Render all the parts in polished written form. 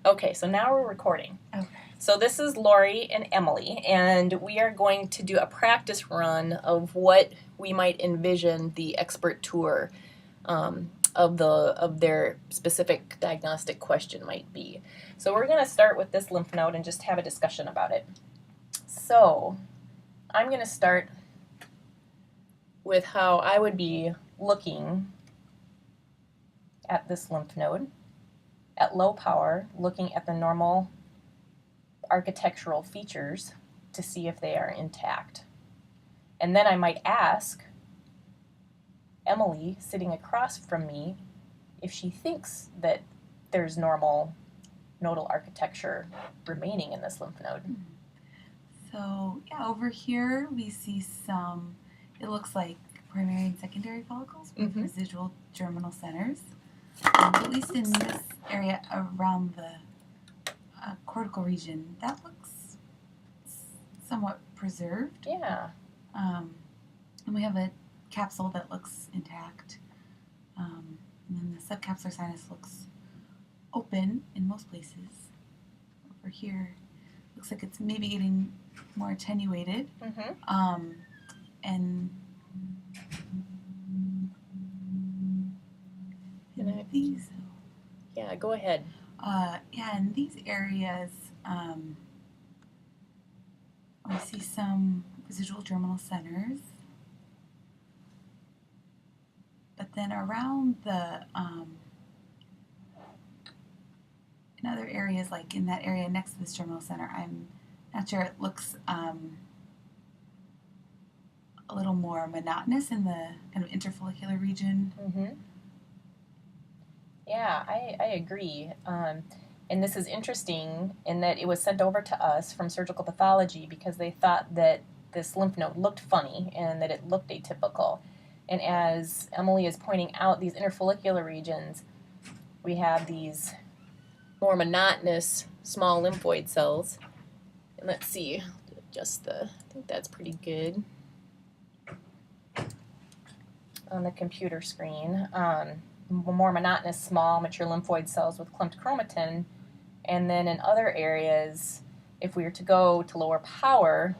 Okay, so now we're recording. Okay. So this is Lori and Emily, and we are going to do a practice run of what we might envision the expert tour of their specific diagnostic question might be. So we're going to start with this lymph node and just have a discussion about it. So I'm going to start with how I would be looking at this lymph node at low power, looking at the normal architectural features to see if they are intact. And then I might ask Emily, sitting across from me, if she thinks that there's normal nodal architecture remaining in this lymph node. So, yeah, over here we see some, it looks like primary and secondary follicles with residual germinal centers. At least in this area around the cortical region, that looks somewhat preserved. Yeah. And we have a capsule that looks intact. And then the subcapsular sinus looks open in most places. Over here, looks like it's maybe getting more attenuated. And these. Yeah, go ahead. Yeah, in these areas, we see some residual germinal centers. But then around the, in other areas, like in that area next to this germinal center, I'm not sure, it looks a little more monotonous in the kind of interfollicular region. Yeah, I agree. And this is interesting in that it was sent over to us from surgical pathology because they thought that this lymph node looked funny and that it looked atypical. And as Emily is pointing out, these interfollicular regions, we have these more monotonous small lymphoid cells. And let's see, just I think that's pretty good on the computer screen. More monotonous small mature lymphoid cells with clumped chromatin. And then in other areas, if we were to go to lower power,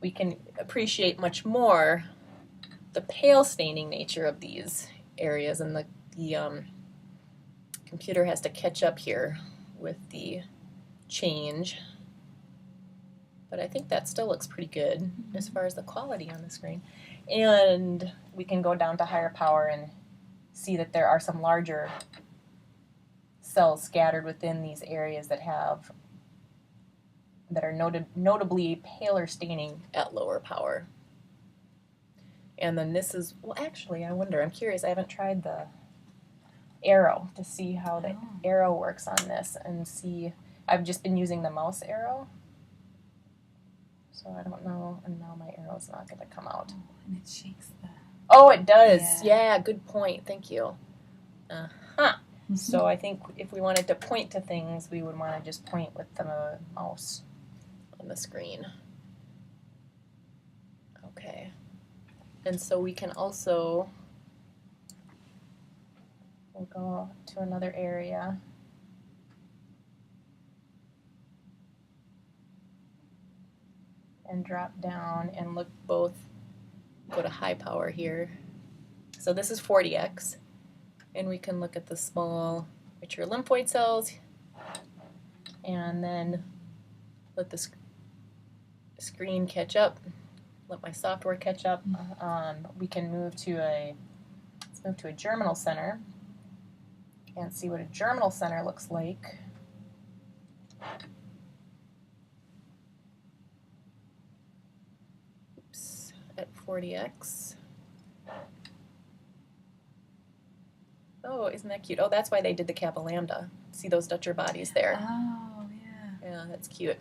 we can appreciate much more the pale staining nature of these areas, and the computer has to catch up here with the change. But I think that still looks pretty good as far as the quality on the screen. And we can go down to higher power and see that there are some larger cells scattered within these areas that are notably paler staining at lower power. And then this is, well, actually, I wonder, I'm curious, I haven't tried the arrow to see how the arrow works on this and see. I've just been using the mouse arrow, so I don't know, and now my arrow's not going to come out. Oh, and it shakes the... Oh, it does. Yeah, good point. Thank you. So I think if we wanted to point to things, we would want to just point with the mouse on the screen. Okay. And so we can also, we'll go to another area. And drop down and look both, go to high power here. So this is 40x. And we can look at the small mature lymphoid cells and then let the screen catch up, let my software catch up. We can let's move to a germinal center and see what a germinal center looks like. Oops, at 40x. Oh, isn't that cute? Oh, that's why they did the kappa lambda. See those Dutcher bodies there? Oh, yeah. Yeah, that's cute.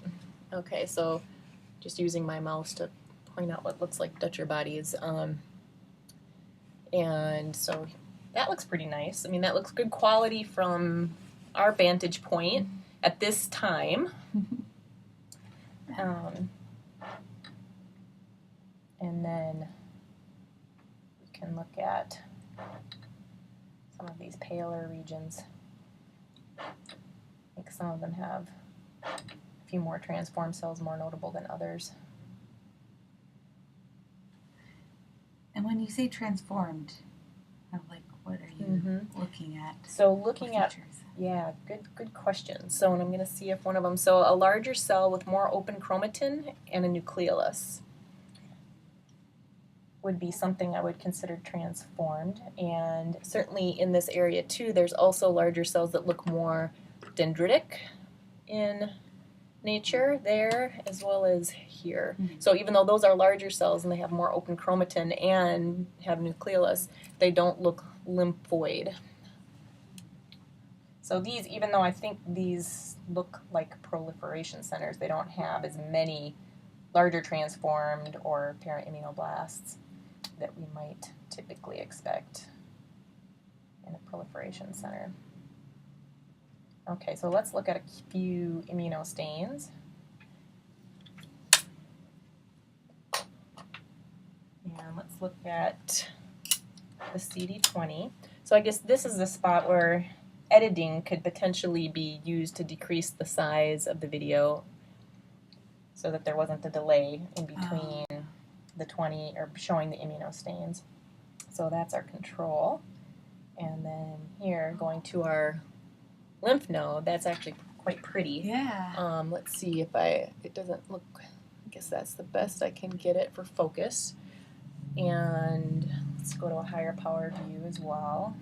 Okay, so just using my mouse to point out what looks like Dutcher bodies. And so that looks pretty nice. I mean, that looks good quality from our vantage point at this time. And then we can look at some of these paler regions. Like some of them have a few more transformed cells more notable than others. And when you say transformed, like what are you looking at? So looking at, features? yeah, good question. So and I'm going to see if one of them, so a larger cell with more open chromatin and a nucleolus would be something I would consider transformed. And certainly in this area too, there's also larger cells that look more dendritic in nature there as well as here. So even though those are larger cells and they have more open chromatin and have nucleolus, they don't look lymphoid. So these, even though I think these look like proliferation centers, they don't have as many larger transformed or parent immunoblasts that we might typically expect in a proliferation center. Okay, so let's look at a few immunostains. And let's look at the CD20. So I guess this is the spot where editing could potentially be used to decrease the size of the video so that there wasn't a delay in between the 20 or showing the immunostains. So that's our control. And then here, going to our lymph node, that's actually quite pretty. Yeah. Let's see if it doesn't look, I guess that's the best I can get it for focus. And let's go to a higher power view as well.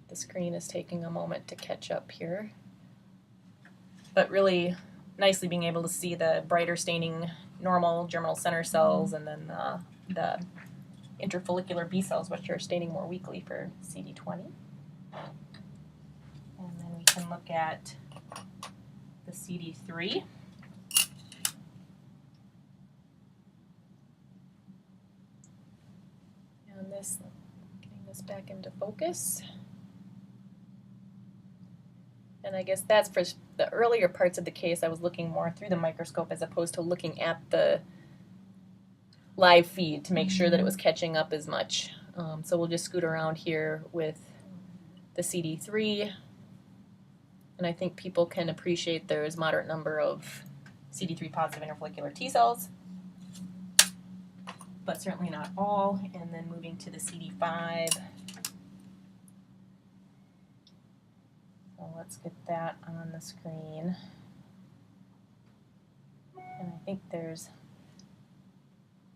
The screen is taking a moment to catch up here. But really nicely being able to see the brighter staining normal germinal center cells and then the interfollicular B cells, which are staining more weakly for CD20. And then we can look at the CD3. And this, getting this back into focus. And I guess that's for the earlier parts of the case. I was looking more through the microscope as opposed to looking at the live feed to make sure that it was catching up as much. So we'll just scoot around here with the CD3. And I think people can appreciate there's a moderate number of CD3 positive interfollicular T cells, but certainly not all. And then moving to the CD5. So let's get that on the screen. And I think there's,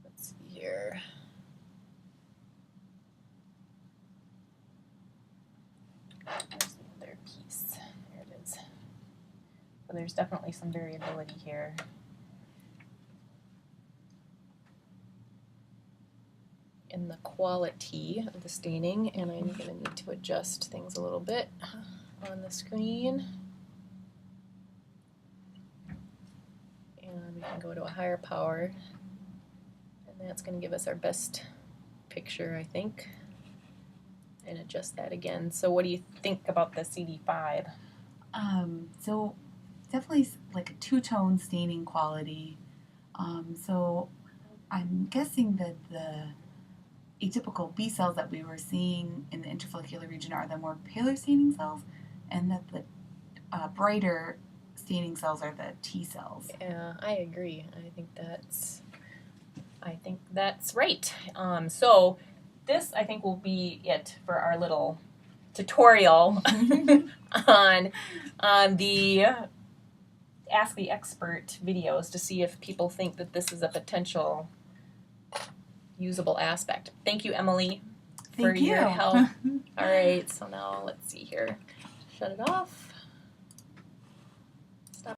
let's see here. There's the other piece. There it is. So there's definitely some variability here. In the quality of the staining, and I'm going to need to adjust things a little bit on the screen. And we can go to a higher power, and that's going to give us our best picture, I think, and adjust that again. So what do you think about the CD5? So definitely like a two-tone staining quality. So I'm guessing that the atypical B cells that we were seeing in the interfollicular region are the more paler staining cells, and that the brighter staining cells are the T cells. Yeah, I agree. I think that's right. So this, I think, will be it for our little tutorial on the Ask the Expert videos to see if people think that this is a potential usable aspect. Thank you, Emily, for your help. All right, so now let's see here. Shut it off.